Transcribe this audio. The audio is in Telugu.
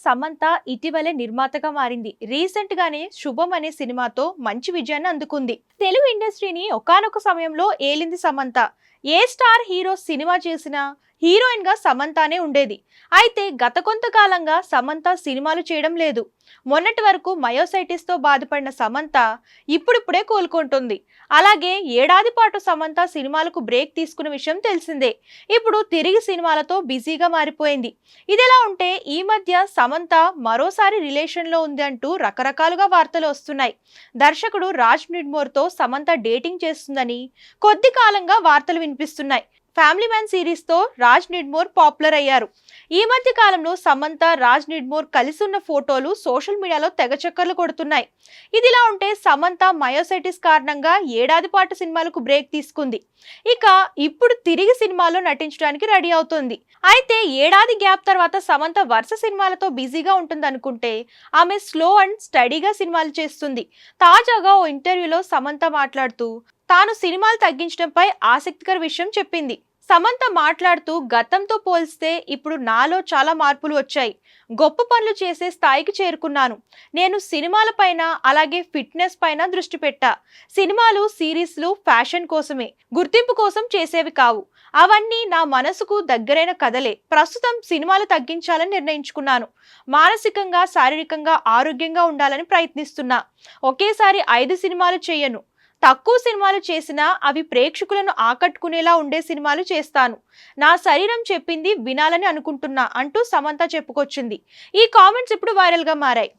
సమంత ఇటీవలే నిర్మాతగా మారింది. రీసెంట్ గానే శుభం అనే సినిమాతో మంచి విజయాన్ని అందుకుంది. తెలుగు ఇండస్ట్రీని ఒకానొక సమయంలో ఏలింది సమంత. ఏ స్టార్ హీరో సినిమా చేసినా హీరోయిన్ గా సమంతానే ఉండేది. అయితే గత కొంతకాలంగా సమంత సినిమాలు చేయడం లేదు. మొన్నటి వరకు మయోసైటిస్ తో బాధపడిన సమంత ఇప్పుడిప్పుడే కోలుకుంటుంది. అలాగే ఏడాది పాటు సమంత సినిమాలకు బ్రేక్ తీసుకున్న విషయం తెలిసిందే. ఇప్పుడు తిరిగి సినిమాలతో బిజీగా మారిపోయింది. ఇదిలా ఉంటే ఈ మధ్య సమంత మరోసారి రిలేషన్ లో ఉంది అంటూ రకరకాలుగా వార్తలు వస్తున్నాయి. దర్శకుడు రాజ్ నిడ్మోర్ తో సమంత డేటింగ్ చేస్తుందని కొద్ది కాలంగా వార్తలు వినిపిస్తున్నాయి. ఫ్యామిలీ మ్యాన్ సిరీస్ తో రాజ్ నిడ్మోర్ పాపులర్ అయ్యారు. ఈ మధ్య కాలంలో సమంత రాజ్ నిడ్మోర్ కలిసి ఉన్న ఫోటోలు సోషల్ మీడియాలో తెగ చక్కర్లు కొడుతున్నాయి. ఇదిలా ఉంటే సమంత మయోసైటిస్ కారణంగా ఏడాది పాటు సినిమాలకు బ్రేక్ తీసుకుంది. ఇక ఇప్పుడు తిరిగి సినిమాలో నటించడానికి రెడీ అవుతుంది. అయితే ఏడాది గ్యాప్ తర్వాత సమంత వరుస సినిమాలతో బిజీగా ఉంటుందనుకుంటే ఆమె స్లో అండ్ స్టడీగా సినిమాలు చేస్తుంది. తాజాగా ఓ ఇంటర్వ్యూలో సమంత మాట్లాడుతూ తాను సినిమాలు తగ్గించడంపై ఆసక్తికర విషయం చెప్పింది. సమంత మాట్లాడుతూ గతంతో పోల్స్తే ఇప్పుడు నాలో చాలా మార్పులు వచ్చాయి. గొప్ప పనులు చేసే స్థాయికి చేరుకున్నాను. నేను సినిమాల పైన అలాగే ఫిట్నెస్ పైన దృష్టి పెట్టా. సినిమాలు సిరీస్లు ఫ్యాషన్ కోసమే, గుర్తింపు కోసం చేసేవి కావు. అవన్నీ నా మనసుకు దగ్గరైన కథలే. ప్రస్తుతం సినిమాలు తగ్గించాలని నిర్ణయించుకున్నాను. మానసికంగా శారీరకంగా ఆరోగ్యంగా ఉండాలని ప్రయత్నిస్తున్నా. ఒకేసారి 5 సినిమాలు చేయను. తక్కువ సినిమాలు చేసినా అవి ప్రేక్షకులను ఆకట్టుకునేలా ఉండే సినిమాలు చేస్తాను. నా శరీరం చెప్పింది వినాలని అనుకుంటున్నా అంటూ సమంత చెప్పుకొచ్చింది. ఈ కామెంట్స్ ఇప్పుడు వైరల్ గా మారాయి.